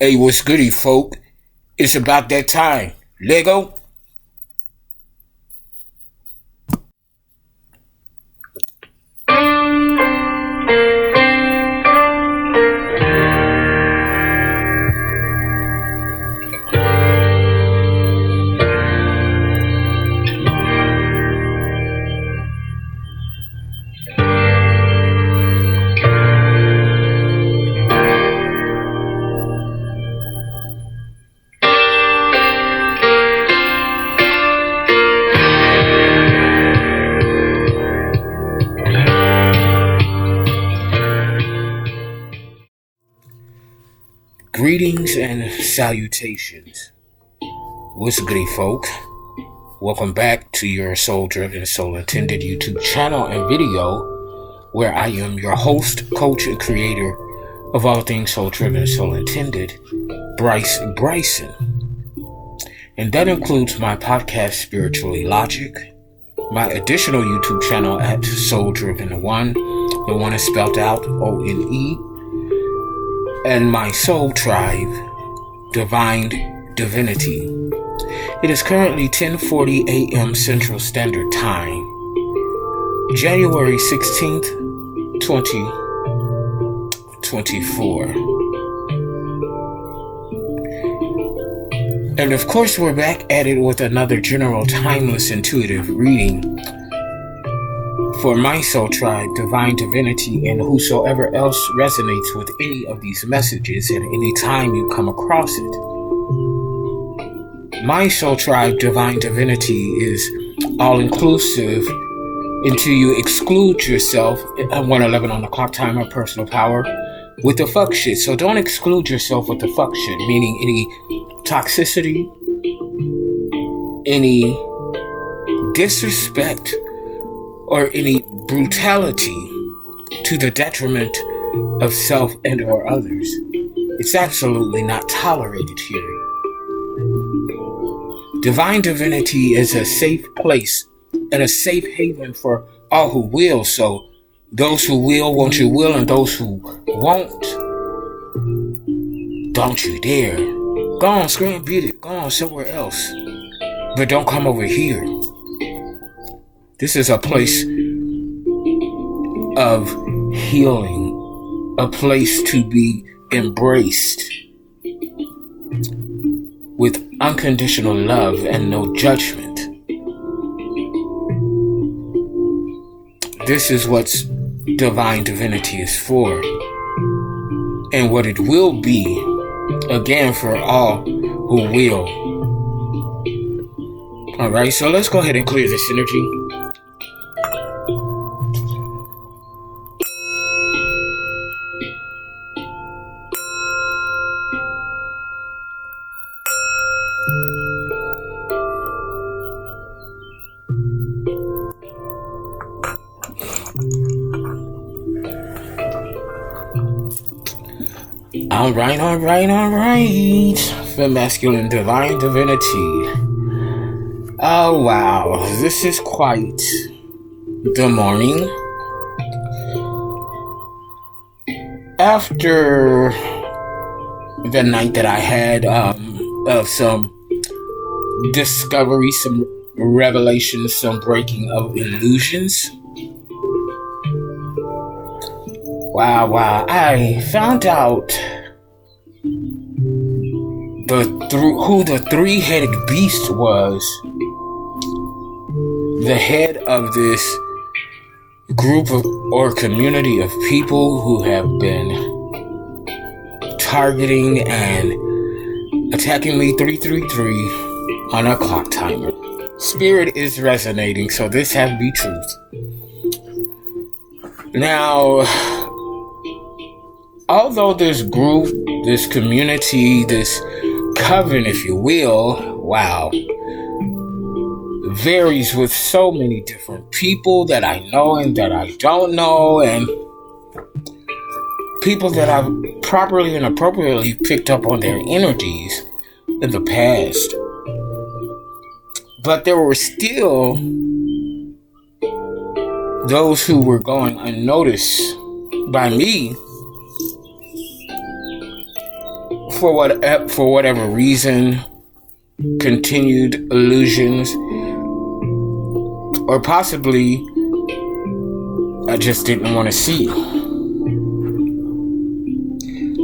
Hey, what's goody, folk? It's about that time. Lego? Greetings and salutations. What's goody, folk? Welcome back to your soul-driven, soul-intended YouTube channel and video where I am your host, coach, and creator of all things soul-driven, soul-intended, Bryce Bryson. And that includes my podcast, Spiritually Logic, my additional YouTube channel at Soul Driven One, the one is spelled out O-N-E, and my soul tribe, Divine Divinity. It is currently 10:40 a.m. Central Standard Time, January 16th, 2024. And of course, we're back at it with another general, timeless, intuitive reading for my soul tribe, Divine Divinity, and whosoever else resonates with any of these messages at any time you come across it. My soul tribe, Divine Divinity, is all-inclusive until you exclude yourself at 1:11 on the clock timer, personal power, with the fuck shit. So don't exclude yourself with the fuck shit, meaning any toxicity, any disrespect, or any brutality to the detriment of self and or others. It's absolutely not tolerated here. Divine Divinity is a safe place and a safe haven for all who will. So those who will, want your will, and those who won't, don't you dare. Go on, scream, beat it. Go on somewhere else. But don't come over here. This is a place of healing, a place to be embraced with unconditional love and no judgment. This is what Divine Divinity is for, and what it will be, again, for all who will. Alright, so let's go ahead and clear this energy. Alright. For masculine Divine Divinity. Oh wow, this is quite the morning. After the night that I had of some discovery, some revelations, some breaking of illusions. Wow, I found out who the three-headed beast was. The head of this group of or community of people who have been targeting and attacking me 333 on a clock timer. Spirit is resonating, so this have to be truth. Now, although this group, this community, this coven, if you will, wow, varies with so many different people that I know and that I don't know, and people that I've properly and appropriately picked up on their energies in the past. But there were still those who were going unnoticed by me for whatever reason, continued illusions, or possibly I just didn't want to see.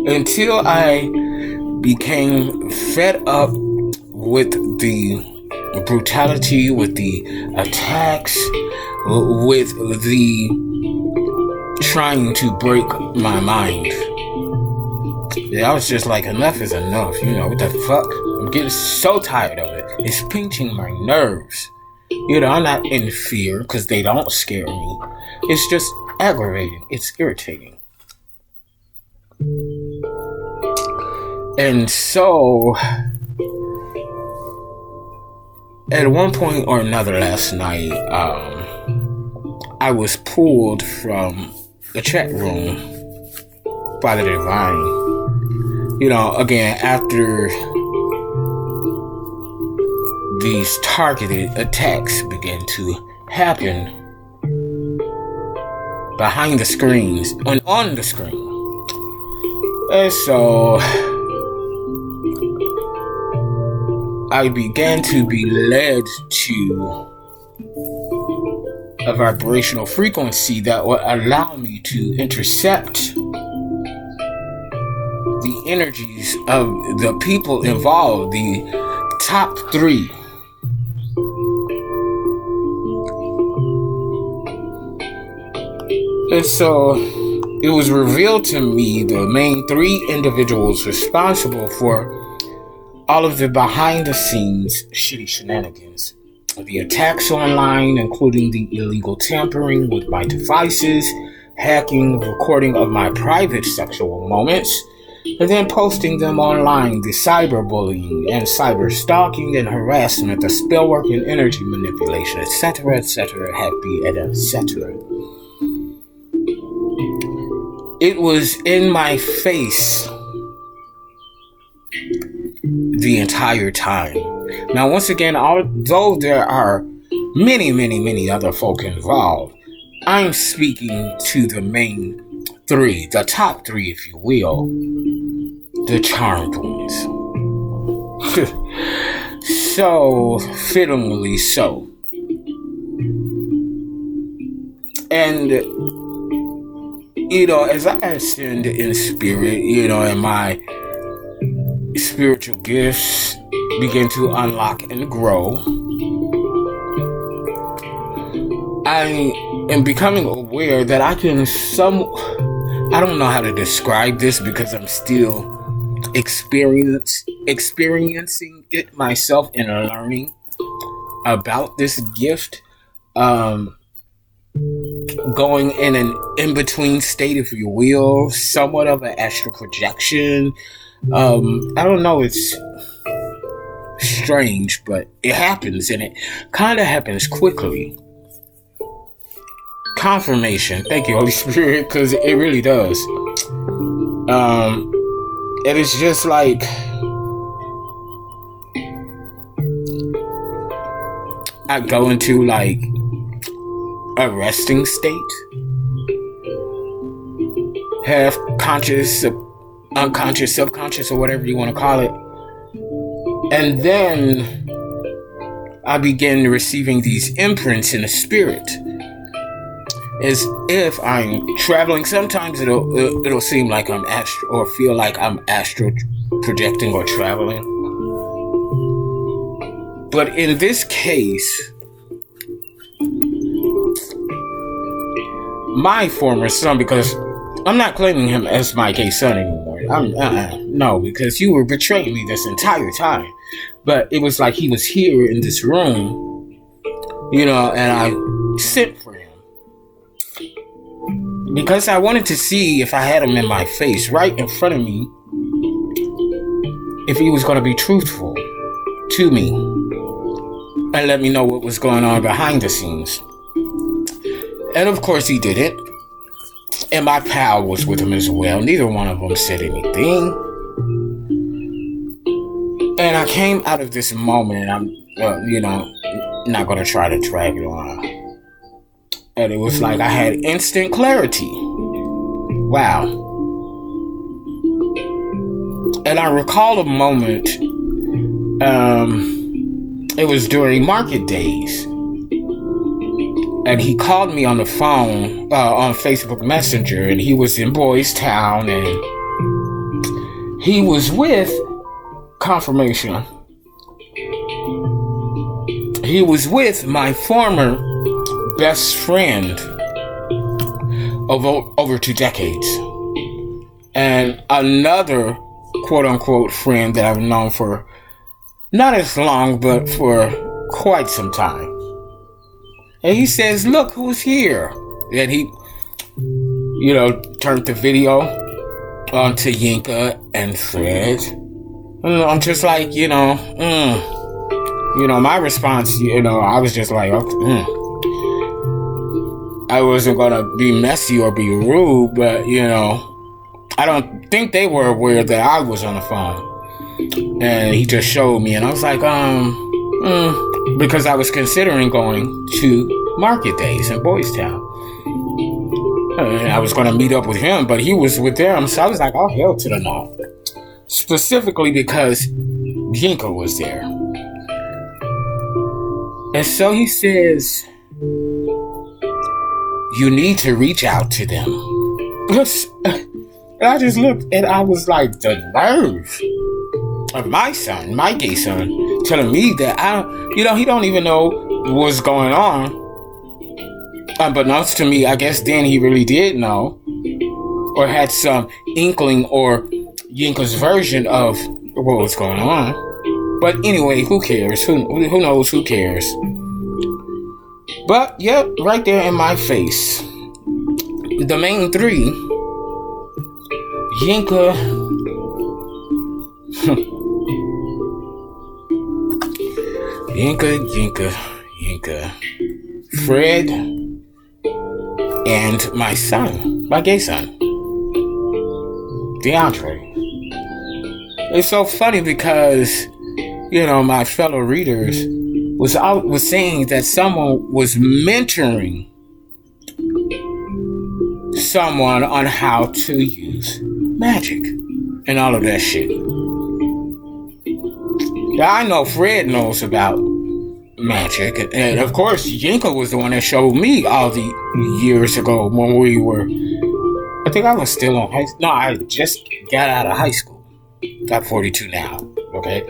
Until I became fed up with the brutality, with the attacks, with the trying to break my mind. I was just like, enough is enough. What the fuck? I'm getting so tired of it. It's pinching my nerves. I'm not in fear because they don't scare me. It's just aggravating. It's irritating. And so, at one point or another last night, I was pulled from the chat room by the divine. Again, after these targeted attacks began to happen behind the screens, on the screen. And so I began to be led to a vibrational frequency that would allow me to intercept the energies of the people involved, the top 3. And so it was revealed to me the main 3 individuals responsible for all of the behind the scenes shitty shenanigans. The attacks online, including the illegal tampering with my devices, hacking, recording of my private sexual moments, and then posting them online, the cyberbullying and cyber stalking and harassment, the spellwork and energy manipulation, etc., happy, and etc. It was in my face the entire time. Now, once again, although there are many other folk involved, I'm speaking to the main 3, the top 3, if you will, the charmed ones. So, fittingly so. And, as I ascend in spirit, and my spiritual gifts begin to unlock and grow, I am becoming aware that I don't know how to describe this because I'm still experiencing it myself and learning about this gift. Going in an in-between state, if you will, somewhat of an astral projection. I don't know, it's strange, but it happens, and it kind of happens quickly. Confirmation. Thank you, Holy Spirit, because it really does. And it's just like I go into like a resting state, half conscious, unconscious, subconscious, or whatever you want to call it. And then I begin receiving these imprints in the spirit, as if I'm traveling. Sometimes it'll seem like I'm astral, or feel like I'm astral projecting or traveling. But in this case, my former son, because I'm not claiming him as my gay son anymore. No, because you were betraying me this entire time. But it was like he was here in this room, and I sent for him. Because I wanted to see if I had him in my face, right in front of me, if he was going to be truthful to me and let me know what was going on behind the scenes. And of course he didn't. And my pal was with him as well. Neither one of them said anything. And I came out of this moment, and I'm, not going to try to drag it on. And it was like I had instant clarity. Wow. And I recall a moment, it was during market days. And he called me on the phone, on Facebook Messenger, and he was in Boys Town, and he was with confirmation. He was with my former best friend of over 2 decades. And another quote-unquote friend that I've known for not as long, but for quite some time. And he says, look who's here. And he, turned the video onto Yinka and Fred. And I'm just like, my response, I was just like, okay, I wasn't going to be messy or be rude, but, I don't think they were aware that I was on the phone. And he just showed me, and I was like, because I was considering going to market days in Boys Town. And I was going to meet up with him, but he was with them, so I was like, oh, hell to the no. Specifically because Yinka was there. And so he says, you need to reach out to them. And I just looked, and I was like, the nerve of my son, my gay son, telling me that he don't even know what's going on. Unbeknownst to me, I guess then he really did know, or had some inkling or Yinka's version of what was going on. But anyway, who cares? Who knows? Who cares? But yep, right there in my face, the main three, Yinka, Yinka, Fred, and my son, my gay son, DeAndre. It's so funny because, my fellow readers was saying that someone was mentoring someone on how to use magic and all of that shit. Now, I know Fred knows about magic, and of course Yinka was the one that showed me all the years ago when we were, I think I was still on high school. No, I just got out of high school. I'm 42 now, okay?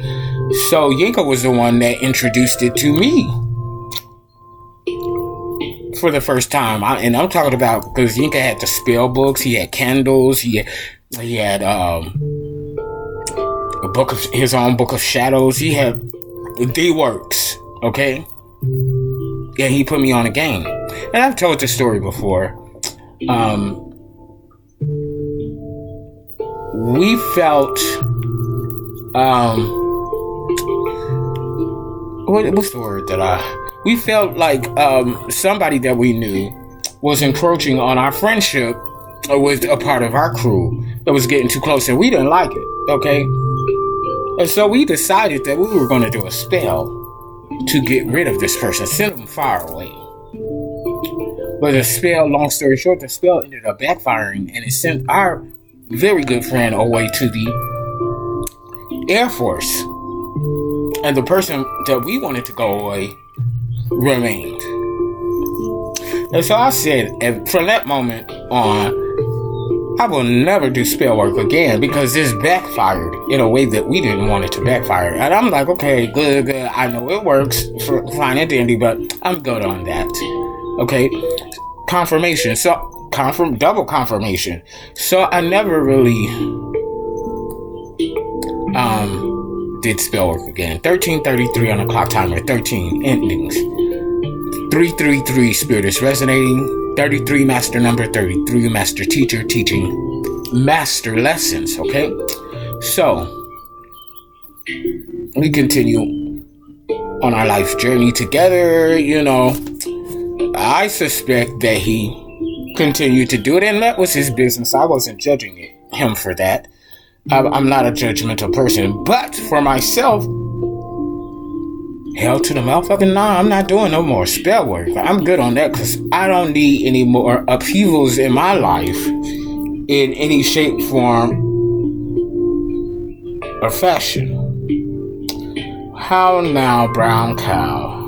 So Yinka was the one that introduced it to me for the first time. And I'm talking about, because Yinka had the spell books, he had candles, he had his own book of shadows, he had the works, okay? Yeah, he put me on a game. And I've told this story before. We felt, what's the word we felt like somebody that we knew was encroaching on our friendship, or was a part of our crew that was getting too close, and we didn't like it, okay? And so we decided that we were going to do a spell to get rid of this person, send them far away. But the spell, long story short, the spell ended up backfiring, and it sent our very good friend away to the Air Force. And the person that we wanted to go away remained. And so I said, and from that moment on, I will never do spell work again, because this backfired in a way that we didn't want it to backfire. And I'm like, okay, good. I know it works for fine and dandy, but I'm good on that. Okay, confirmation. So double confirmation. So I never really did spell work again. 1333 on the clock timer. 13 endings. 333 spirit is resonating. 33 master number. 33 master teacher teaching master lessons. Okay, so we continue on our life journey together. I suspect that he continued to do it, and that was his business. I wasn't judging him for that. I'm not a judgmental person, but for myself, hell to the motherfucking nah, I'm not doing no more spell work. I'm good on that, because I don't need any more upheavals in my life in any shape, form, or fashion. How now, brown cow?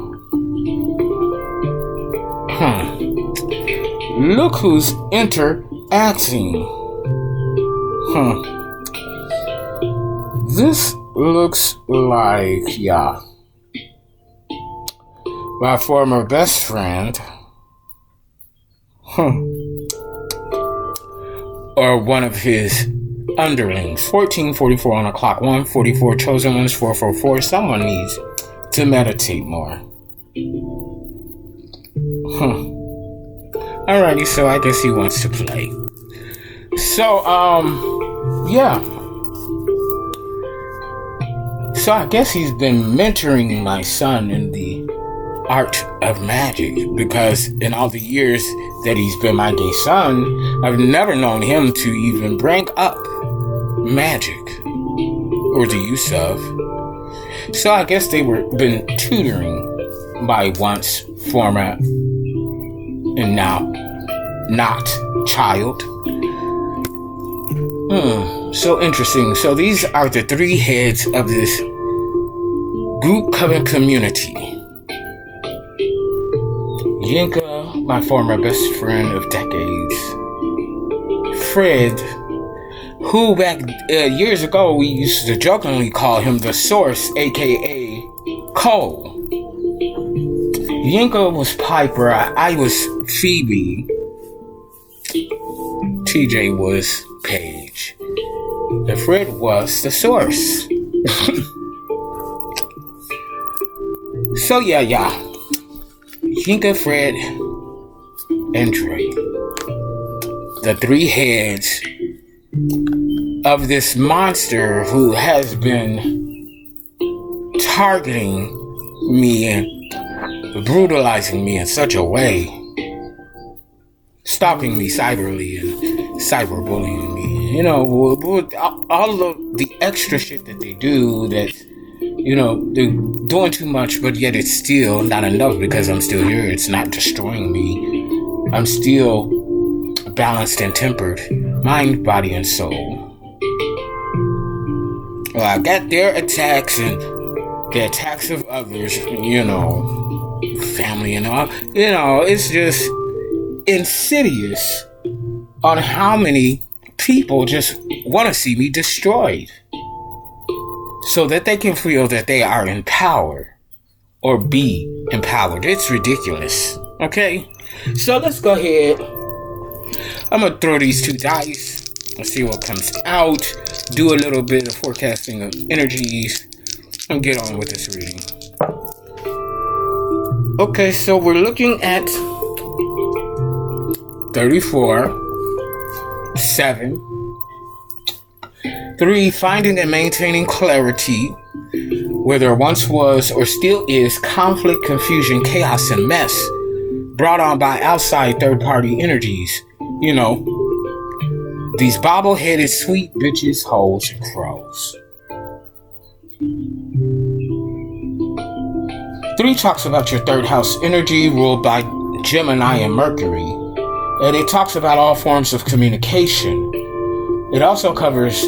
Look who's interacting. This looks like, my former best friend. Or one of his underlings. 1444 on the clock. 144 chosen ones. 444. Someone needs to meditate more. Alrighty, so I guess he wants to play. So, yeah. So I guess he's been mentoring my son in the art of magic, because in all the years that he's been my gay son, I've never known him to even bring up magic or the use of. So I guess they were been tutoring my once former and now not child. So interesting. So these are the three heads of this group coven community. Yinka, my former best friend of decades. Fred, who back years ago we used to jokingly call him the Source, aka Cole. Yinka was Piper, I was Phoebe. TJ was Paige. And Fred was the Source. So yeah. Yinka, Fred, and Dre. The three heads of this monster who has been targeting me and brutalizing me in such a way, stalking me cyberly and cyberbullying me. You know, all of the extra shit that they do that, you know, they're doing too much, but yet it's still not enough because I'm still here. It's not destroying me. I'm still balanced and tempered, mind, body, and soul. Well, I got their attacks and the attacks of others, you know, family and all. You know, it's just insidious on how many people just want to see me destroyed, so that they can feel that they are in power or be empowered. It's ridiculous. Okay? So let's go ahead. I'm going to throw these two dice. Let's see what comes out. Do a little bit of forecasting of energies and get on with this reading. Okay, so we're looking at 34, 7, 3, finding and maintaining clarity where there once was or still is conflict, confusion, chaos, and mess brought on by outside third-party energies. You know, these bobble-headed sweet bitches, hoes, and crows. 3 talks about your third house energy ruled by Gemini and Mercury. And it talks about all forms of communication. It also covers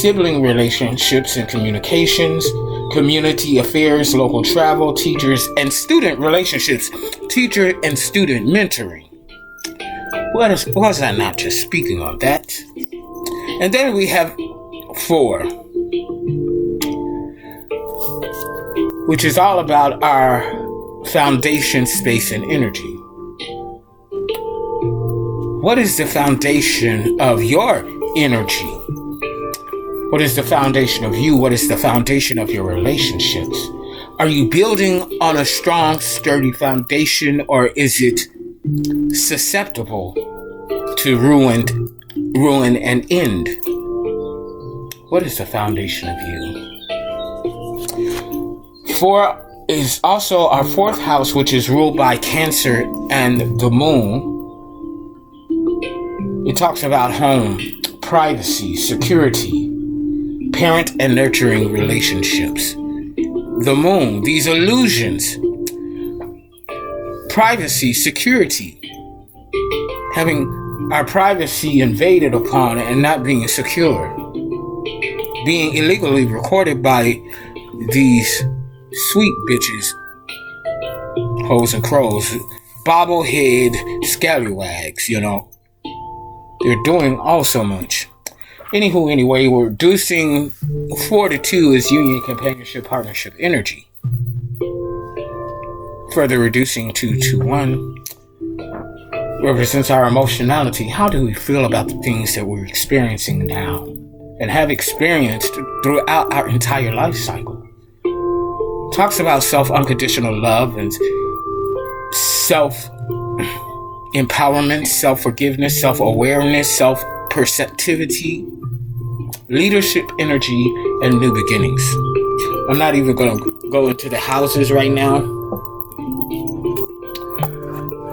sibling relationships and communications, community affairs, local travel, teachers and student relationships, teacher and student mentoring. Was I not just speaking on that? And then we have 4, which is all about our foundation, space, and energy. What is the foundation of your energy? What is the foundation of you? What is the foundation of your relationships? Are you building on a strong, sturdy foundation, or is it susceptible to ruin and end? What is the foundation of you? 4 is also our 4th house, which is ruled by Cancer and the Moon. It talks about home, privacy, security, parent and nurturing relationships. The Moon, these illusions, privacy, security, having our privacy invaded upon and not being secure. being illegally recorded by these sweet bitches, hoes and crows, bobblehead scallywags, you know. They're doing all so much. Anywho, anyway, we're reducing 4 to 2 is union, companionship, partnership, energy. Further reducing 2 to 1 represents our emotionality. How do we feel about the things that we're experiencing now and have experienced throughout our entire life cycle? Talks about self-unconditional love and self-empowerment, self-forgiveness, self-awareness, self-perceptivity, leadership energy, and new beginnings. I'm not even going to go into the houses right now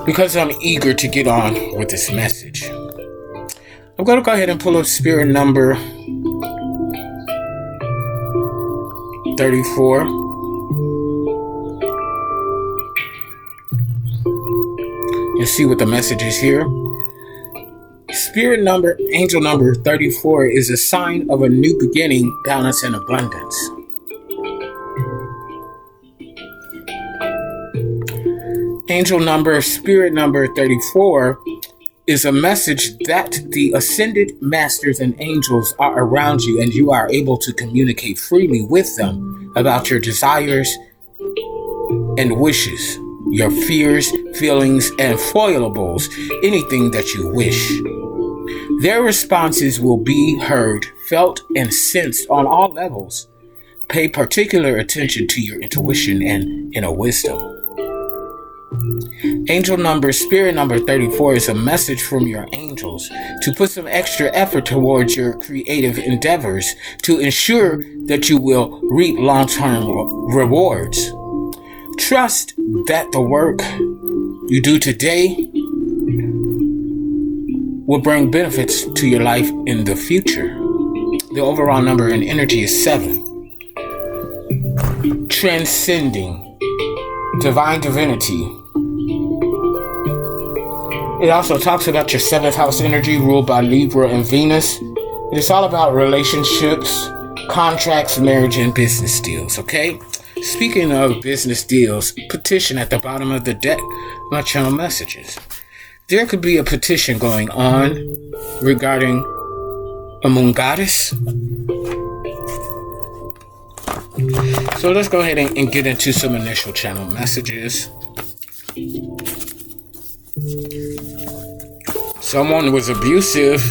because I'm eager to get on with this message. I'm going to go ahead and pull up spirit number 34. And see what the message is here. Spirit number, angel number 34 is a sign of a new beginning, balance, and abundance. Angel number, spirit number 34 is a message that the ascended masters and angels are around you and you are able to communicate freely with them about your desires and wishes, your fears, feelings, and foilables, anything that you wish. Their responses will be heard, felt, and sensed on all levels. Pay particular attention to your intuition and inner wisdom. Angel number, spirit number 34 is a message from your angels to put some extra effort towards your creative endeavors to ensure that you will reap long-term rewards. Trust that the work you do today will bring benefits to your life in the future. The overall number in energy is 7. Transcending divine divinity. It also talks about your 7th house energy ruled by Libra and Venus. It is all about relationships, contracts, marriage, and business deals, okay? Speaking of business deals, petition at the bottom of the deck, my channel messages. There could be a petition going on regarding a moon goddess. So let's go ahead and get into some initial channel messages. Someone was abusive,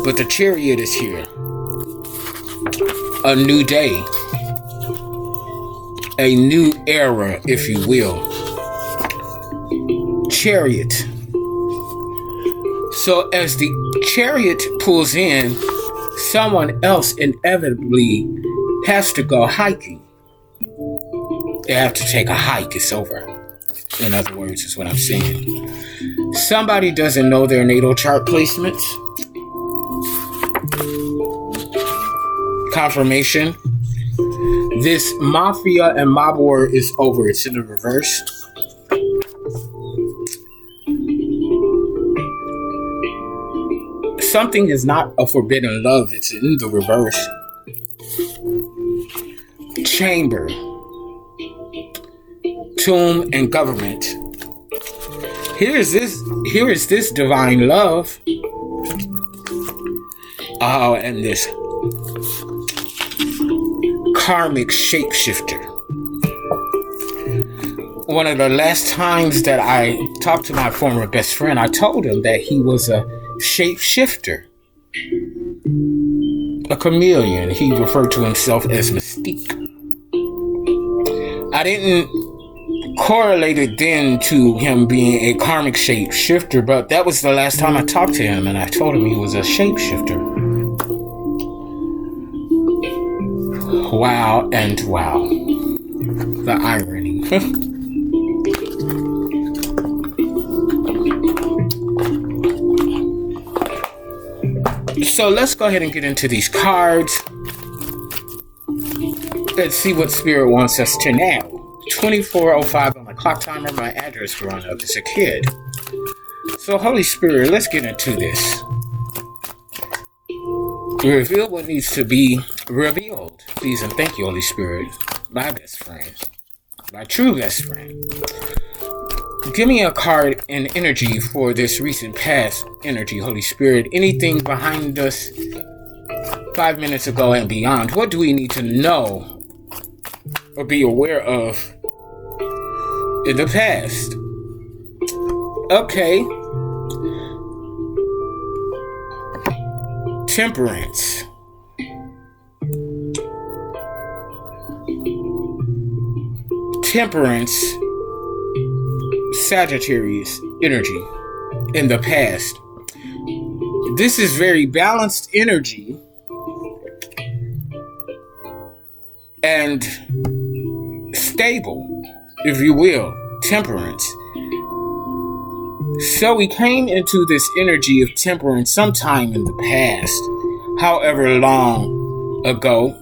but the Chariot is here. A new day. A new era, if you will. Chariot. So as the Chariot pulls in, someone else inevitably has to go hiking. They have to take a hike. It's over. In other words, is what I'm saying. Somebody doesn't know their natal chart placements. Confirmation. This mafia and mob war is over. It's in the reverse. Something is not a forbidden love. It's in the reverse. Chamber. Tomb and government. Here is this divine love. Oh, and this karmic shapeshifter. One of the last times that I talked to my former best friend, I told him that he was a shapeshifter, a chameleon. He referred to himself as Mystique. I didn't correlate it then to him being a karmic shapeshifter, but that was the last time I talked to him, and I told him he was a shapeshifter. Wow and wow. The irony. So let's go ahead and get into these cards. Let's see what Spirit wants us to know. 24:05 on the clock timer. My address growing up as a kid. So Holy Spirit, let's get into this. Reveal what needs to be revealed. Please and thank you, Holy Spirit. My best friend. My true best friend. Give me a card and energy for this recent past energy, Holy Spirit. Anything behind us 5 minutes ago and beyond. What do we need to know or be aware of in the past? Okay. Temperance. Temperance, Sagittarius energy in the past. This is very balanced energy and stable, if you will. Temperance. So we came into this energy of temperance sometime in the past, however long ago.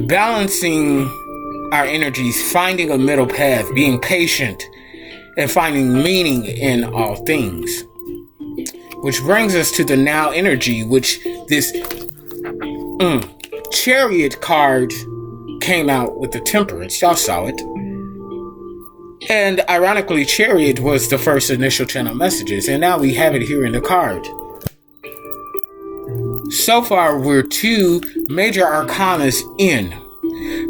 Balancing our energies, finding a middle path, being patient, and finding meaning in all things. Which brings us to the now energy, which this Chariot card came out with the temperance. Y'all saw it. And ironically, Chariot was the first initial channel messages, and now we have it here in the card. So far, we're 2 major arcanas in.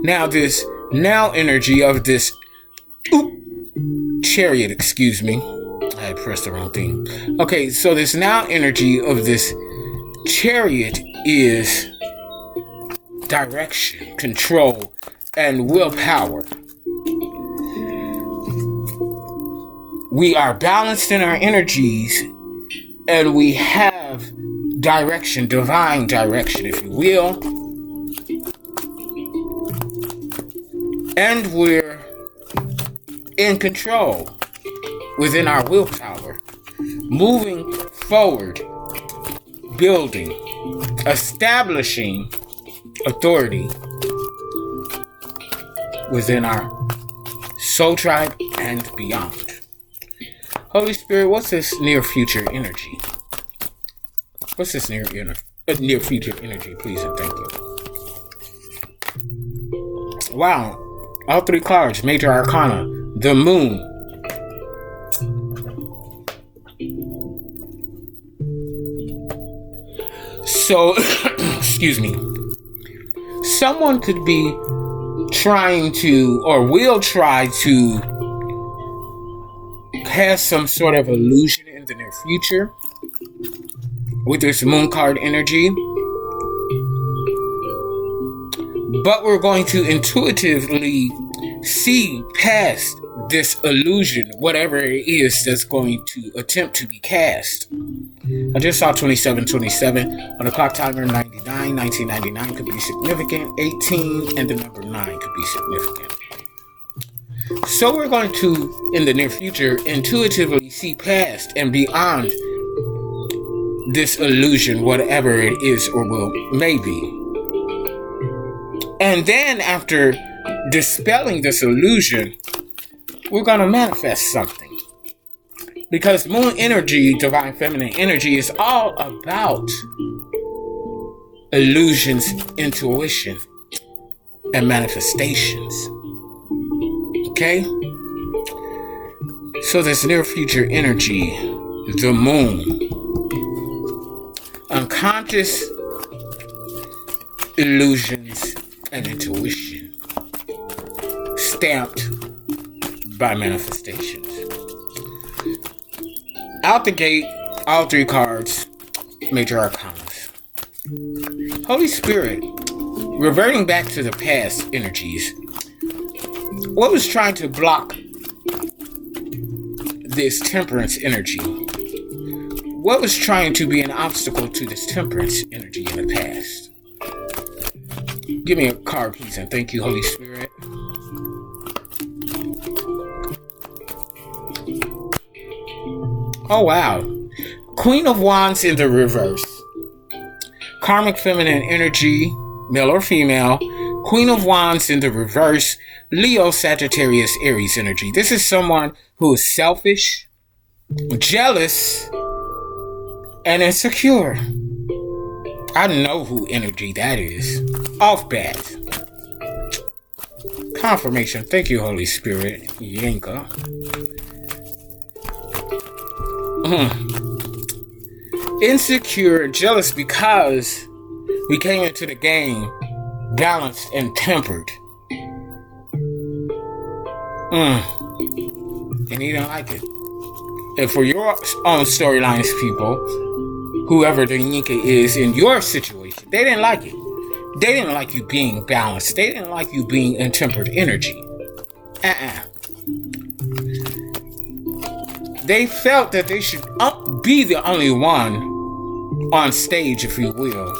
Now, this now energy of this Chariot, excuse me. I pressed the wrong thing. Okay, so this now energy of this Chariot is direction, control, and willpower. We are balanced in our energies, and we have direction, divine direction, if you will. And we're in control within our willpower, moving forward, building, establishing authority within our soul tribe and beyond. Holy Spirit, what's this near future energy? What's this near future energy, please and thank you. Wow, all 3 cards, major arcana, the moon. So, excuse me. Someone could be trying to, or will try to, have some sort of illusion in the near future with this moon card energy. But we're going to intuitively see past this illusion, whatever it is that's going to attempt to be cast. I just saw 2727 on the clock timer. 99, 1999 could be significant. 18 and the number 9 could be significant. So we're going to, in the near future, intuitively see past and beyond this illusion, whatever it is or may be. And then after dispelling this illusion, we're going to manifest something. Because moon energy, divine feminine energy, is all about illusions, intuition, and manifestations. Okay? So this near future energy, the moon, unconscious illusions and intuition, stamped by manifestations. Out the gate, all 3 cards, major arcanas. Holy Spirit, reverting back to the past energies, what was trying to block this temperance energy? What was trying to be an obstacle to this temperance energy in the past? Give me a card, please, and thank you, Holy Spirit. Oh, wow. Queen of Wands in the reverse. Karmic feminine energy, male or female. Queen of Wands in the reverse. Leo, Sagittarius, Aries energy. This is someone who is selfish, jealous, and insecure. I know who energy that is. Off bat. Confirmation. Thank you, Holy Spirit. Yanka. Insecure, jealous because we came into the game balanced and tempered. And he didn't like it. And for your own storylines, people, whoever the Yinka is in your situation, they didn't like it. They didn't like you being balanced. They didn't like you being in tempered energy. They felt that they should be the only one on stage, if you will,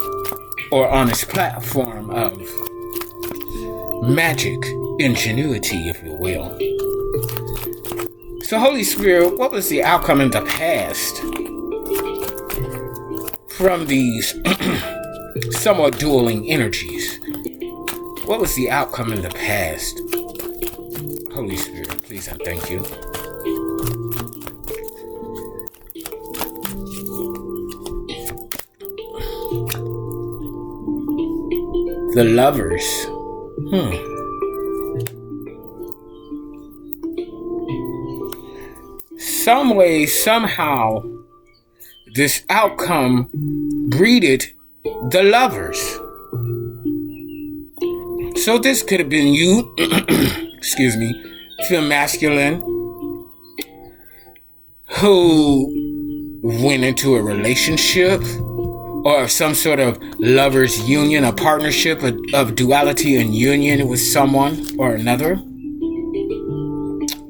or on this platform of magic, ingenuity, if you will. So, Holy Spirit, what was the outcome in the past from these somewhat dueling energies? What was the outcome in the past? Holy Spirit, please and thank you. The lovers. Some way, somehow, this outcome breeded the lovers. So this could have been you, excuse me, feel masculine, who went into a relationship or some sort of lover's union, a partnership of duality and union with someone or another.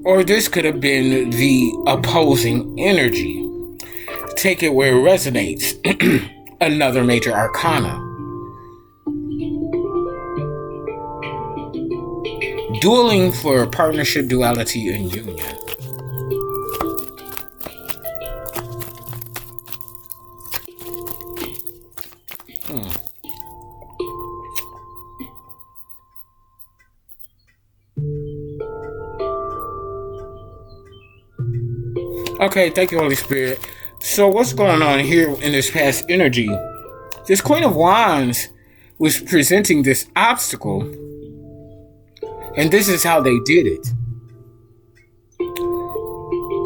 Or this could have been the opposing energy. Take it where it resonates. Another major arcana. Dueling for partnership, duality, and union. Okay, thank you, Holy Spirit. So what's going on here in this past energy? This Queen of Wands was presenting this obstacle, and this is how they did it.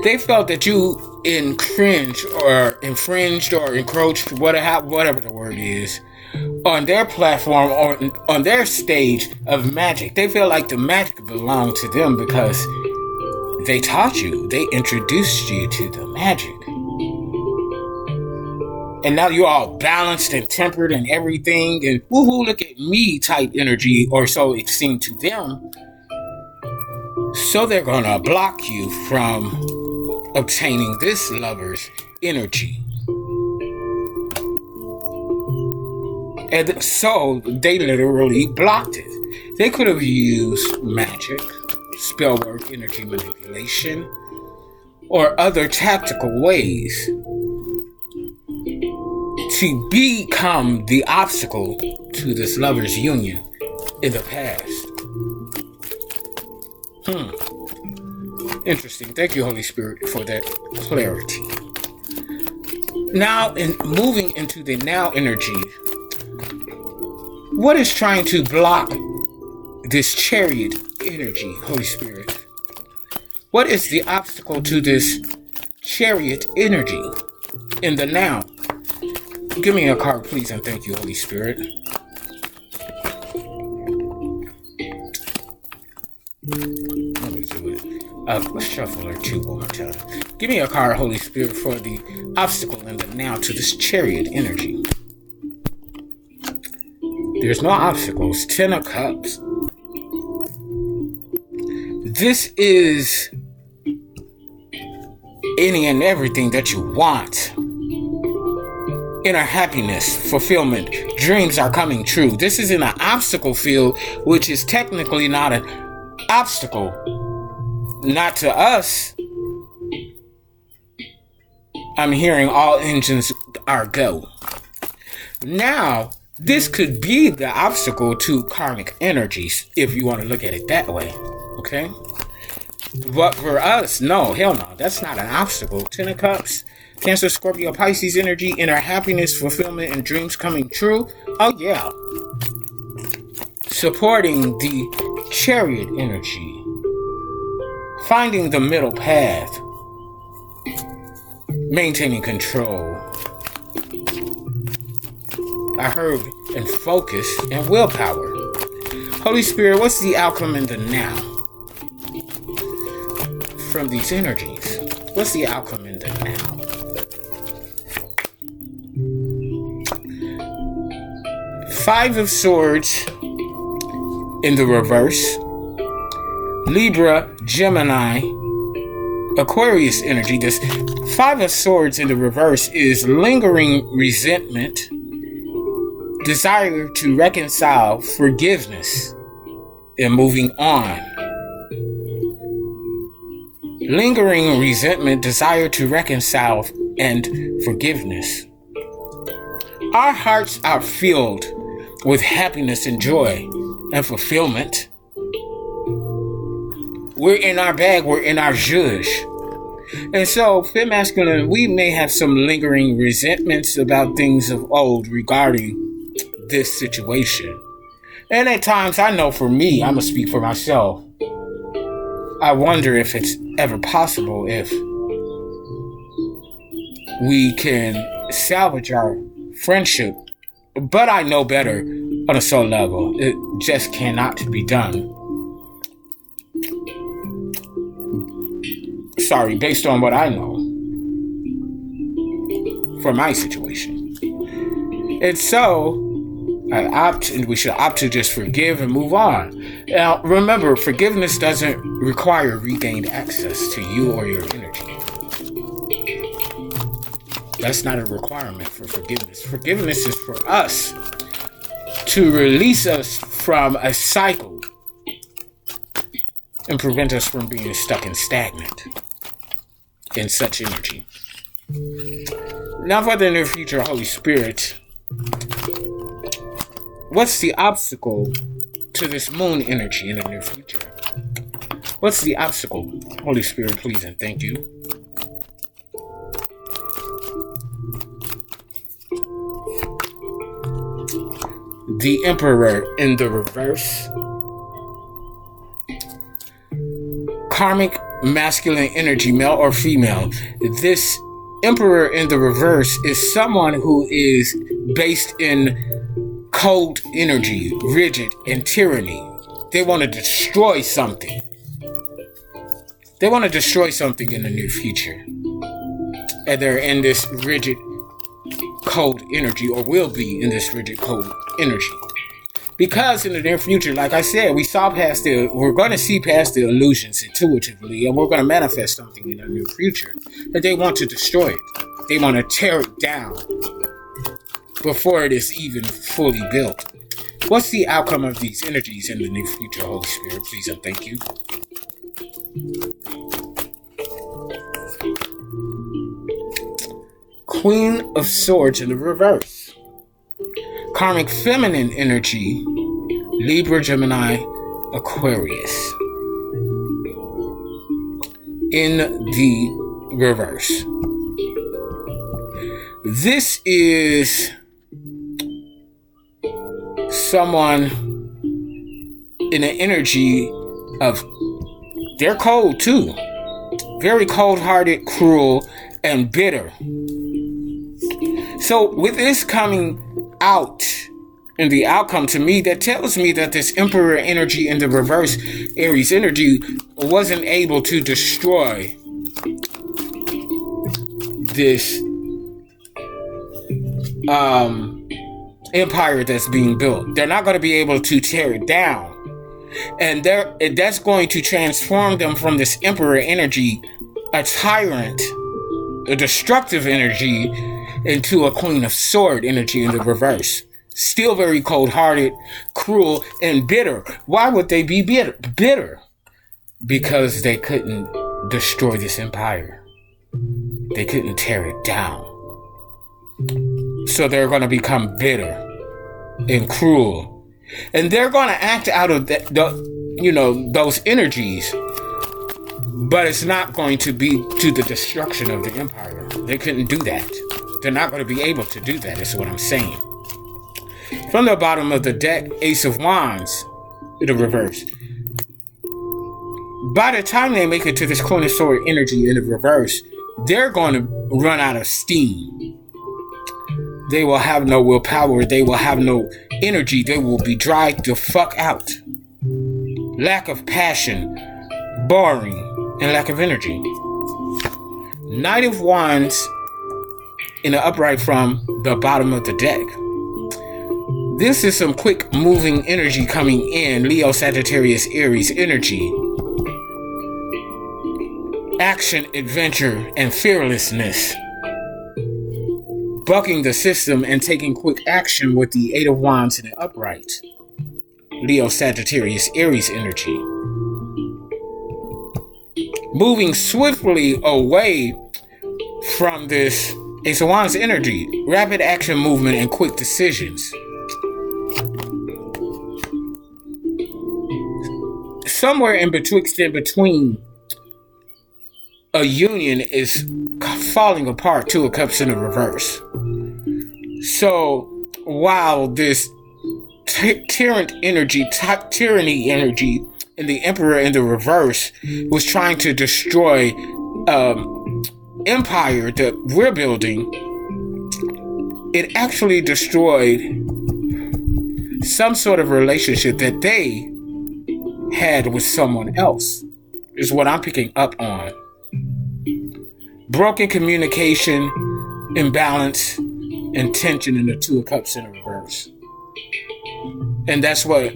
They felt that you infringed or encroached, whatever the word is, on their platform or on their stage of magic. They felt like the magic belonged to them because they taught you, they introduced you to the magic. And now you're all balanced and tempered and everything, and woohoo, look at me type energy, or so it seemed to them. So they're gonna block you from obtaining this lover's energy. And so they literally blocked it. They could have used magic, spell work, energy manipulation, or other tactical ways to become the obstacle to this lover's union in the past. Interesting. Thank you, Holy Spirit, for that clarity. Now, in moving into the now energy, what is trying to block this chariot energy, Holy Spirit? What is the obstacle to this chariot energy in the now? Give me a card, please, and thank you, Holy Spirit. Let me do it. A shuffle or two one more time. Give me a card, Holy Spirit, for the obstacle in the now to this chariot energy. There's no obstacles. 10 of Cups. This is any and everything that you want. Inner happiness, fulfillment, dreams are coming true. This is in an obstacle field, which is technically not an obstacle. Not to us. I'm hearing all engines are go. Now, this could be the obstacle to karmic energies, if you want to look at it that way. Okay? But for us, no, hell no. That's not an obstacle. 10 of Cups. Cancer, Scorpio, Pisces energy, inner happiness, fulfillment, and dreams coming true. Oh yeah. Supporting the Chariot energy. Finding the middle path. Maintaining control. I heard and focus and willpower. Holy Spirit, what's the outcome in the now? From these energies. What's the outcome in the now? Five of Swords in the reverse. Libra, Gemini, Aquarius energy. This Five of Swords in the reverse is lingering resentment, desire to reconcile, forgiveness, and moving on. Lingering resentment, desire to reconcile, and forgiveness. Our hearts are filled with happiness and joy and fulfillment. We're in our bag, we're in our zhuzh. And so, Fem Masculine, we may have some lingering resentments about things of old regarding this situation. And at times, I know for me, I'm going to speak for myself, I wonder if it's ever possible if we can salvage our friendship. But I know better on a soul level. It just cannot be done. Sorry, based on what I know for my situation. And so, we should opt to just forgive and move on. Now, remember, forgiveness doesn't require regained access to you or your energy. That's not a requirement for forgiveness. Forgiveness is for us to release us from a cycle and prevent us from being stuck and stagnant in such energy. Now for the near future, Holy Spirit, what's the obstacle to this moon energy in the near future? What's the obstacle? Holy Spirit, please and thank you. The Emperor in the reverse. Karmic masculine energy, male or female. This Emperor in the reverse is someone who is based in cold energy, rigid, and tyranny. They want to destroy something. They want to destroy something in the near future. And they're in this rigid, cold energy, or will be in this rigid, cold energy. Because in the near future, like I said, we're going to see past the illusions intuitively, and we're going to manifest something in the near future. And they want to destroy it. They want to tear it down before it is even fully built. What's the outcome of these energies in the near future, Holy Spirit? Please and thank you. Queen of Swords in the reverse. Karmic feminine energy, Libra, Gemini, Aquarius. In the reverse. This is someone in an energy of, they're cold too. Very cold-hearted, cruel, and bitter. So with this coming out in the outcome, to me, that tells me that this Emperor energy in the reverse, Aries energy, wasn't able to destroy this empire that's being built. They're not going to be able to tear it down. And that's going to transform them from this Emperor energy, a tyrant, a destructive energy, into a Queen of Sword energy in the reverse. Still very cold-hearted, cruel, and bitter. Why would they be bitter? Because they couldn't destroy this empire. They couldn't tear it down. So they're going to become bitter and cruel. And they're going to act out of those energies. But it's not going to be to the destruction of the empire. They couldn't do that. They're not going to be able to do that, is what I'm saying. From the bottom of the deck, Ace of Wands in the reverse. By the time they make it to this Queen of Swords energy in the reverse, they're going to run out of steam. They will have no willpower. They will have no energy. They will be dried the fuck out. Lack of passion, boring, and lack of energy. Knight of Wands in the upright from the bottom of the deck. This is some quick moving energy coming in. Leo, Sagittarius, Aries energy. Action, adventure, and fearlessness. Bucking the system and taking quick action with the Eight of Wands in the upright. Leo, Sagittarius, Aries energy. Moving swiftly away from this Ace of Wands energy. Rapid action movement and quick decisions. Somewhere in between a union is falling apart. Two of Cups in the reverse. So while this tyranny energy and the Emperor in the reverse was trying to destroy empire that we're building, it actually destroyed some sort of relationship that they had with someone else, is what I'm picking up on. Broken communication, imbalance, and tension in the Two of Cups in the reverse. And that's what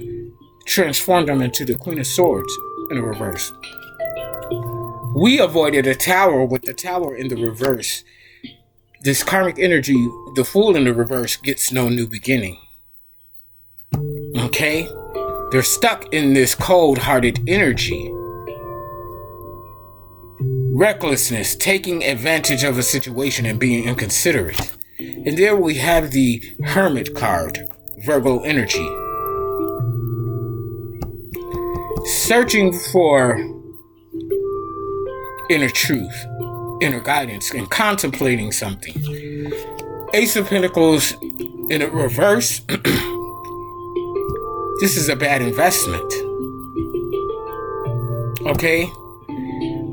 transformed them into the Queen of Swords in the reverse. We avoided a tower with the tower in the reverse. This karmic energy, the Fool in the reverse, gets no new beginning. Okay? They're stuck in this cold-hearted energy. Recklessness, taking advantage of a situation and being inconsiderate. And there we have the Hermit card, Virgo energy. Searching for inner truth, inner guidance, and contemplating something. Ace of Pentacles in the reverse. This is a bad investment. Okay?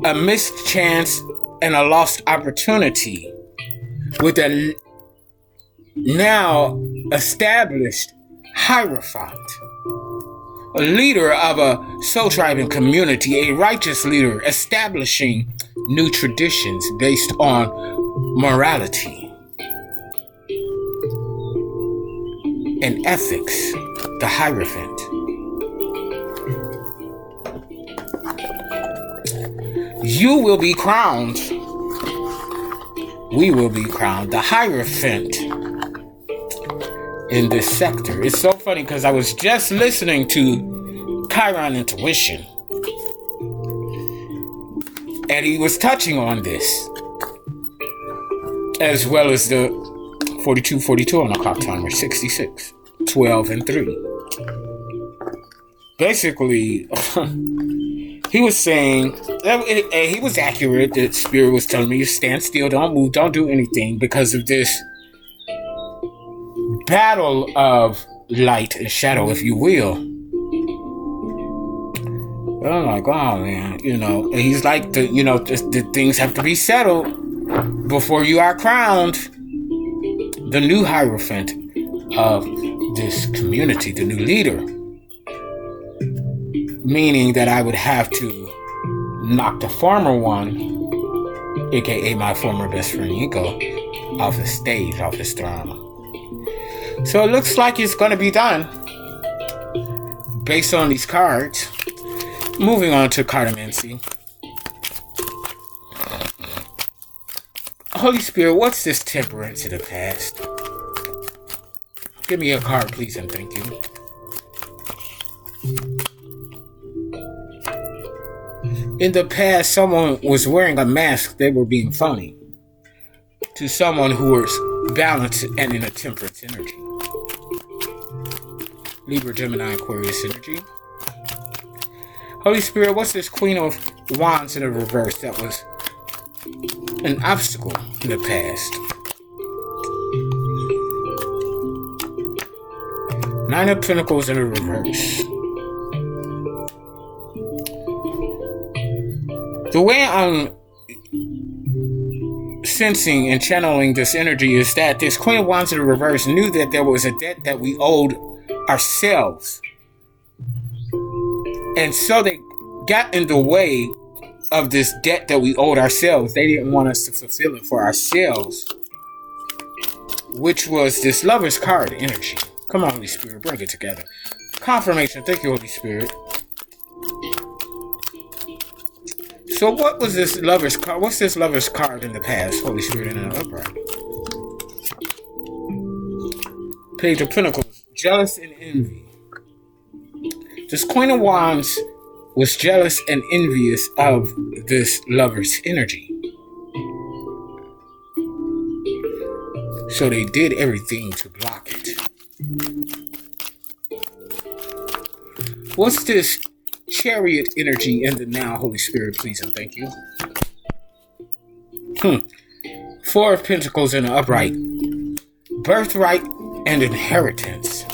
A missed chance and a lost opportunity with a now established Hierophant, a leader of a soul tribe and community, a righteous leader establishing new traditions based on morality and ethics, the Hierophant. You will be crowned. We will be crowned the Hierophant in this sector. It's so funny because I was just listening to Chiron Intuition, and he was touching on this, as well as the 4242 on the clock timer, 66, 12, and 3. Basically, he was saying, he was accurate. The spirit was telling me, you stand still, don't move, don't do anything, because of this battle of light and shadow, if you will. But I'm like, oh man, and he's like, the things have to be settled before you are crowned the new Hierophant of this community, the new leader. Meaning that I would have to knock the former one, aka my former best friend Ego, off the stage, off his throne. So it looks like it's going to be done based on these cards. Moving on to cartomancy. Holy Spirit, what's this temperance in the past? Give me a card, please, and thank you. In the past, someone was wearing a mask, they were being funny to someone who was balanced and in a temperance energy. Libra, Gemini, Aquarius energy. Holy Spirit, what's this Queen of Wands in the reverse that was an obstacle in the past. Nine of Pentacles in the reverse. The way I'm sensing and channeling this energy is that this Queen of Wands in the reverse knew that there was a debt that we owed ourselves. And so they got in the way of this debt that we owed ourselves. They didn't want us to fulfill it for ourselves, which was this Lover's card energy. Come on, Holy Spirit, bring it together. Confirmation. Thank you, Holy Spirit. So what was this Lover's card? What's this Lover's card in the past, Holy Spirit, in the upright? Page of Pentacles. Jealous and envy. This Queen of Wands was jealous and envious of this Lover's energy. So they did everything to block it. What's this Chariot energy in the now, Holy Spirit, please and thank you. Four of Pentacles in the upright. Birthright and inheritance.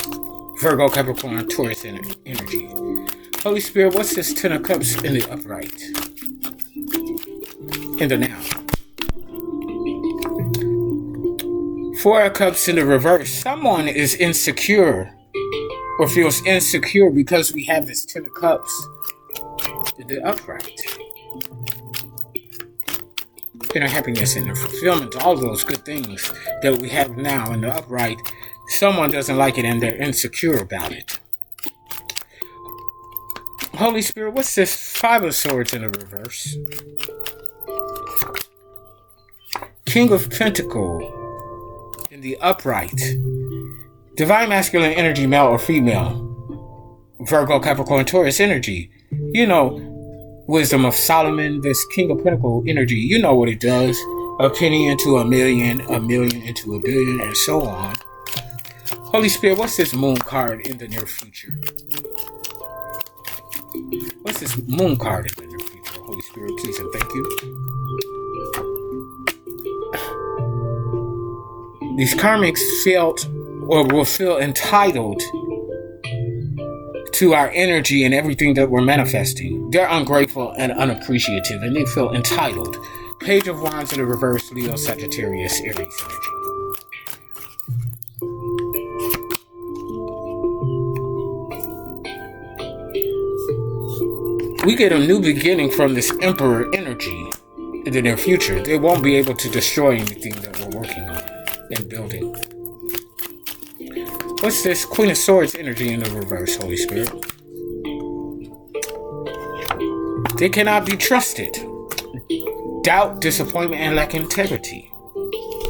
Virgo, Capricorn, Taurus energy. Holy Spirit, what's this Ten of Cups in the upright? In the now. Four of Cups in the reverse. Someone is insecure or feels insecure because we have this Ten of Cups in the upright. Inner happiness, inner fulfillment, all those good things that we have now in the upright. Someone doesn't like it and they're insecure about it. Holy Spirit, what's this Five of Swords in the reverse? King of Pentacles in the upright. Divine masculine energy, male or female. Virgo, Capricorn, Taurus energy. You know, Wisdom of Solomon, this King of Pentacles energy. You know what it does. A penny into a million into a billion, and so on. Holy Spirit, what's this Moon card in the near future? What's this Moon card in the near future? Holy Spirit, please and thank you. These karmics felt or will feel entitled to our energy and everything that we're manifesting. They're ungrateful and unappreciative, and they feel entitled. Page of Wands in the reverse, Leo, Sagittarius, Aries energy. We get a new beginning from this Emperor energy in the near future. They won't be able to destroy anything that we're working on and building. What's this Queen of Swords energy in the reverse, Holy Spirit? They cannot be trusted. Doubt, disappointment, and lack integrity.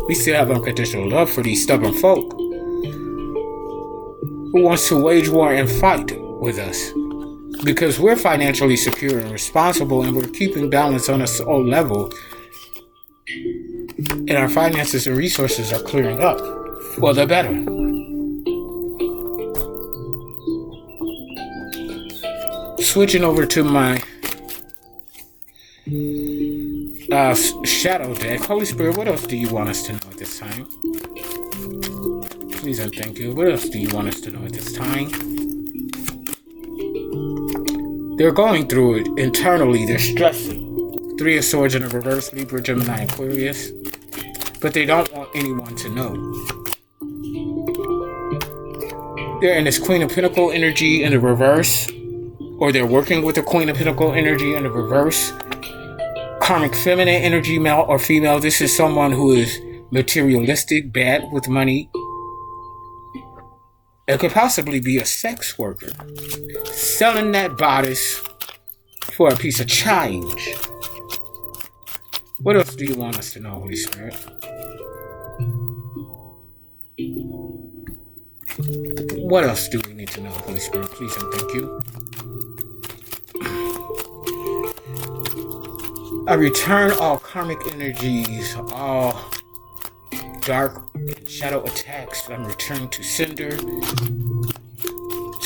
We still have unconditional love for these stubborn folk who wants to wage war and fight with us. Because we're financially secure and responsible, and we're keeping balance on a soul level, and our finances and resources are clearing up for the better. Switching over to my shadow deck. Holy Spirit, what else do you want us to know at this time? Please and thank you. What else do you want us to know at this time? They're going through it internally. They're stressing. Three of Swords in the reverse, Libra, Gemini, Aquarius. But they don't want anyone to know. They're in this Queen of Pentacles energy in the reverse. Or they're working with the Queen of Pentacles energy in the reverse. Karmic feminine energy, male or female. This is someone who is materialistic, bad with money. It could possibly be a sex worker. Selling that bodice for a piece of change. What else do you want us to know, Holy Spirit? What else do we need to know, Holy Spirit? Please and thank you. I return all karmic energies, all dark and shadow attacks. I'm returned to sender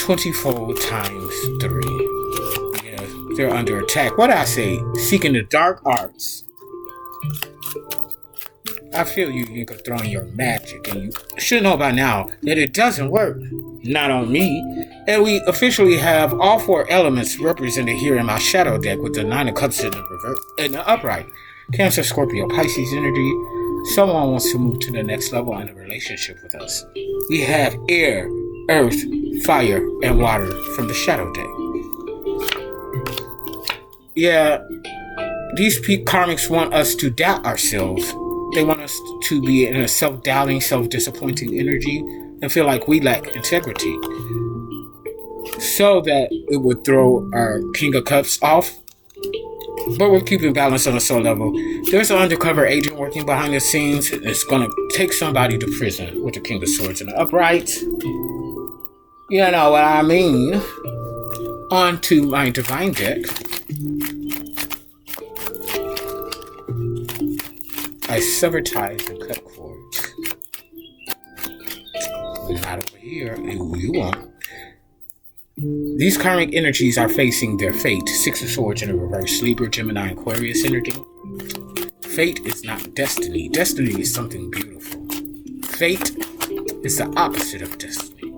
20-fold times 3. Yeah, they're under attack. What did I say? Seeking the dark arts I feel you could throw in your magic, and you should know by now that it doesn't work. Not on me. And we officially have all 4 elements represented here in my shadow deck with the 9 of Cups in the reverse, in the upright. Cancer, Scorpio, Pisces energy. Someone wants to move to the next level in a relationship with us. We have air, earth, fire, and water from the shadow deck. Yeah, these karmics want us to doubt ourselves. They want us to be in a self-doubting, self-disappointing energy and feel like we lack integrity. So that it would throw our King of Cups off. But we're keeping balance on a soul level. There's an undercover agent working behind the scenes. It's going to take somebody to prison with the King of Swords in the upright. You know what I mean? On to my divine deck. I sever ties and cut cords. Not over here. You won't. These karmic energies are facing their fate. 6 of Swords in a reverse. Libra, Gemini, Aquarius energy. Fate is not destiny. Destiny is something beautiful. Fate is the opposite of destiny.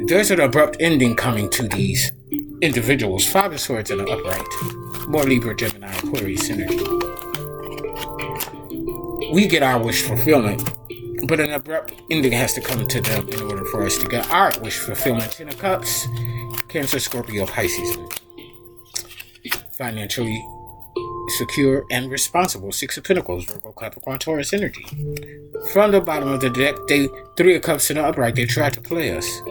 There's an abrupt ending coming to these individuals. 5 of Swords in the upright. More Libra, Gemini, Aquarius energy. We get our wish fulfillment, but an abrupt ending has to come to them in order for us to get our wish fulfillment. 10 of Cups, Cancer, Scorpio, Pisces. Financially secure and responsible. 6 of Pentacles, Virgo, Capricorn, Taurus energy. From the bottom of the deck, 3 of Cups in the upright, they tried to play us.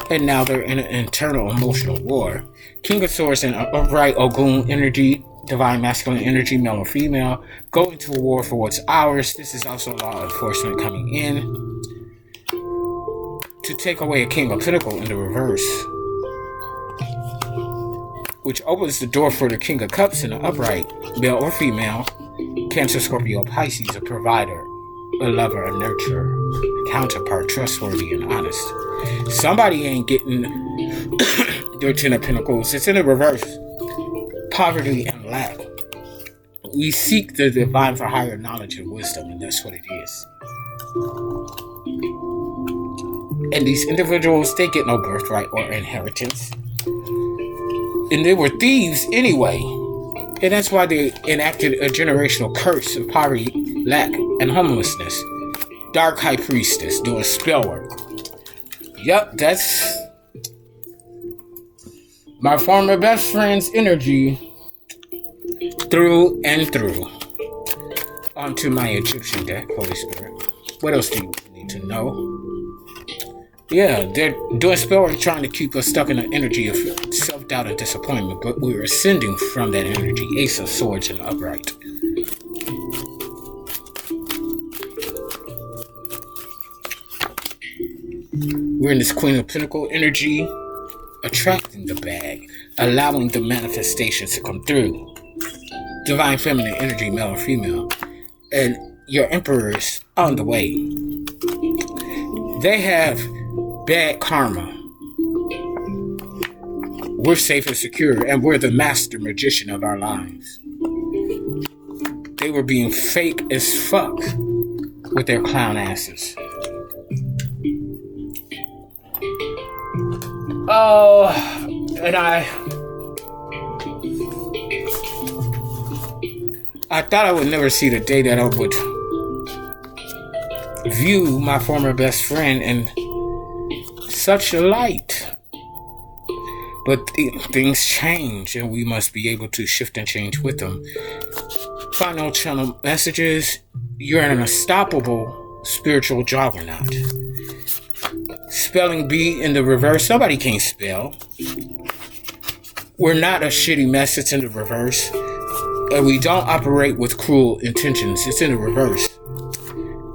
And now they're in an internal emotional war. King of Swords in upright, Ogun energy. Divine masculine energy, male or female, go into a war for what's ours. This is also law enforcement coming in to take away a King of Pentacles in the reverse, which opens the door for the King of Cups in the upright, male or female, Cancer, Scorpio, Pisces, a provider, a lover, a nurturer, a counterpart, trustworthy and honest. Somebody ain't getting their 10 of Pentacles. It's in the reverse. Poverty and lack. We seek the divine for higher knowledge and wisdom, and that's what it is. And these individuals, they get no birthright or inheritance. And they were thieves anyway. And that's why they enacted a generational curse of poverty, lack, and homelessness. Dark High Priestess doing spell work. Yep, that's my former best friend's energy through and through. Onto my Egyptian deck, Holy Spirit. What else do you need to know? Yeah, they're doing spell work trying to keep us stuck in an energy of self-doubt and disappointment, but we're ascending from that energy. Ace of Swords in the upright. We're in this Queen of Pentacles energy, attracting the bag, allowing the manifestations to come through. Divine feminine energy, male or female. And your emperor is on the way. They have bad karma. We're safe and secure, and we're the master magician of our lives. They were being fake as fuck with their clown asses. Oh, and I thought I would never see the day that I would view my former best friend in such a light. But things change, and we must be able to shift and change with them. Final channel messages. You're an unstoppable spiritual juggernaut. Spelling bee in the reverse. Somebody can't spell. We're not a shitty mess. It's in the reverse. And we don't operate with cruel intentions. It's in the reverse.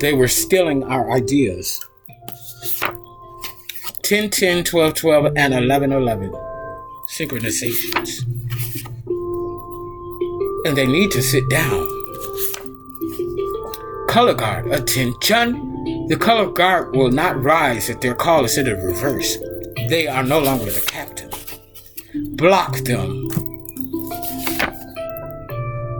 They were stealing our ideas. 10, 10, 12, 12, and 11, 11. Synchronizations. And they need to sit down. Color guard, attention. The color guard will not rise if their call is in the reverse. They are no longer the captain. Block them.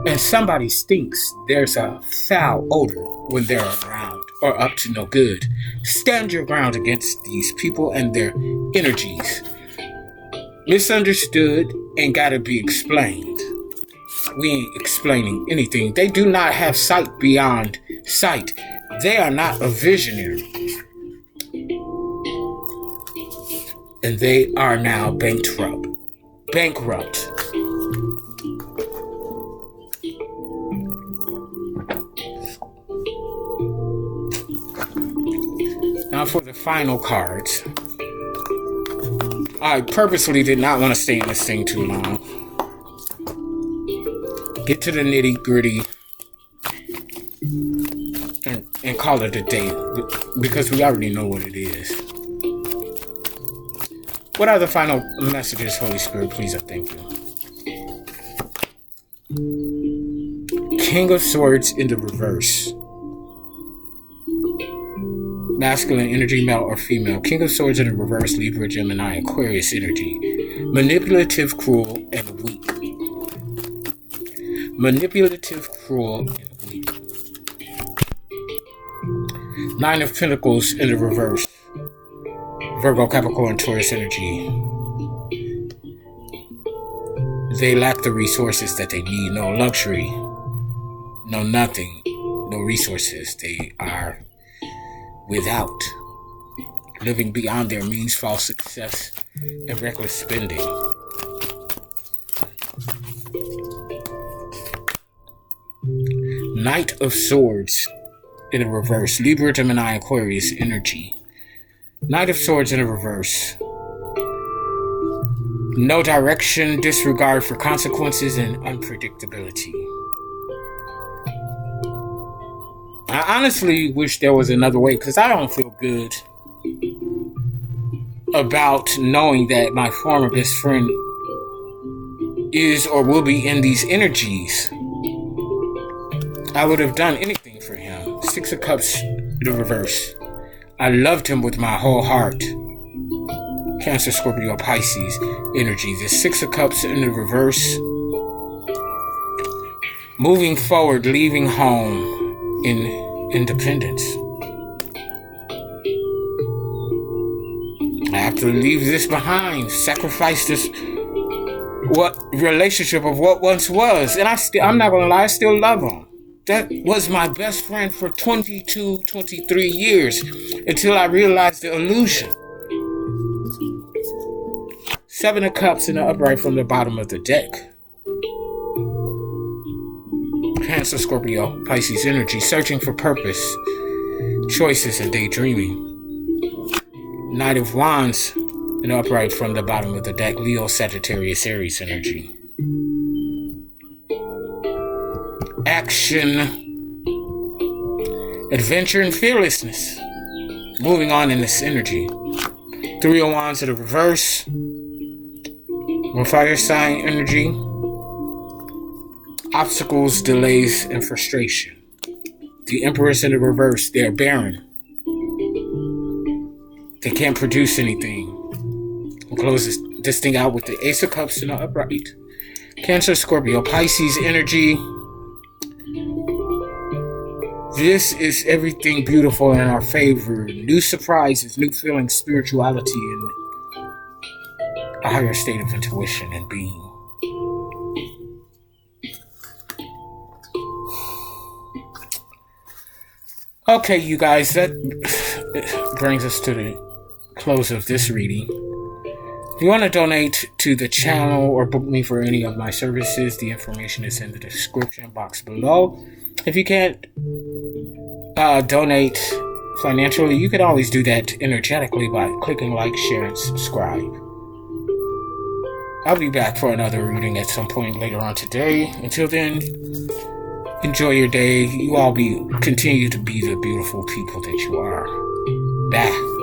and somebody stinks, there's a foul odor when they're around or up to no good. Stand your ground against these people and their energies. Misunderstood and gotta be explained. We ain't explaining anything. They do not have sight beyond sight. They are not a visionary. And they are now bankrupt. Now for the final cards. I purposely did not want to stay in this thing too long. Get to the nitty gritty and call it a day, because we already know what it is. What are the final messages, Holy Spirit? Please, I thank you. King of Swords in the reverse. Masculine energy, male or female. King of Swords in the reverse, Libra, Gemini, Aquarius energy. Manipulative, cruel, and weak. Manipulative, cruel, and weak. Nine of Pentacles in the reverse. Virgo, Capricorn, Taurus energy. They lack the resources that they need. No luxury. No nothing. No resources. They are without. Living beyond their means, false success, and reckless spending. Knight of Swords in the reverse. Libra, Gemini, Aquarius energy. Knight of Swords in the reverse. No direction, disregard for consequences, and unpredictability. I honestly wish there was another way, because I don't feel good about knowing that my former best friend is or will be in these energies. I would have done anything for him. Six of Cups in the reverse. I loved him with my whole heart. Cancer, Scorpio, Pisces energy. The Six of Cups in the reverse. Moving forward, leaving home in independence. I have to leave this behind. Sacrifice this relationship of what once was. And I'm not gonna lie, I still love him. That was my best friend for 22, 23 years until I realized the illusion. Seven of Cups in the upright from the bottom of the deck. Cancer, Scorpio, Pisces energy, searching for purpose, choices, and daydreaming. Knight of Wands in the upright from the bottom of the deck. Leo, Sagittarius, Aries energy. Action, adventure, and fearlessness. Moving on in this energy. Three of Wands in the reverse. Fire sign energy. Obstacles, delays, and frustration. The Empress in the reverse. They're barren. They can't produce anything. We'll close this thing out with the Ace of Cups in the upright. Cancer, Scorpio, Pisces energy. This is everything beautiful in our favor. New surprises, new feelings, spirituality, and a higher state of intuition and being. Okay, you guys, that brings us to the close of this reading. If you want to donate to the channel or book me for any of my services, the information is in the description box below. If you can't donate financially, you can always do that energetically by clicking like, share, and subscribe. I'll be back for another reading at some point later on today. Until then, enjoy your day. You all continue to be the beautiful people that you are. Bye.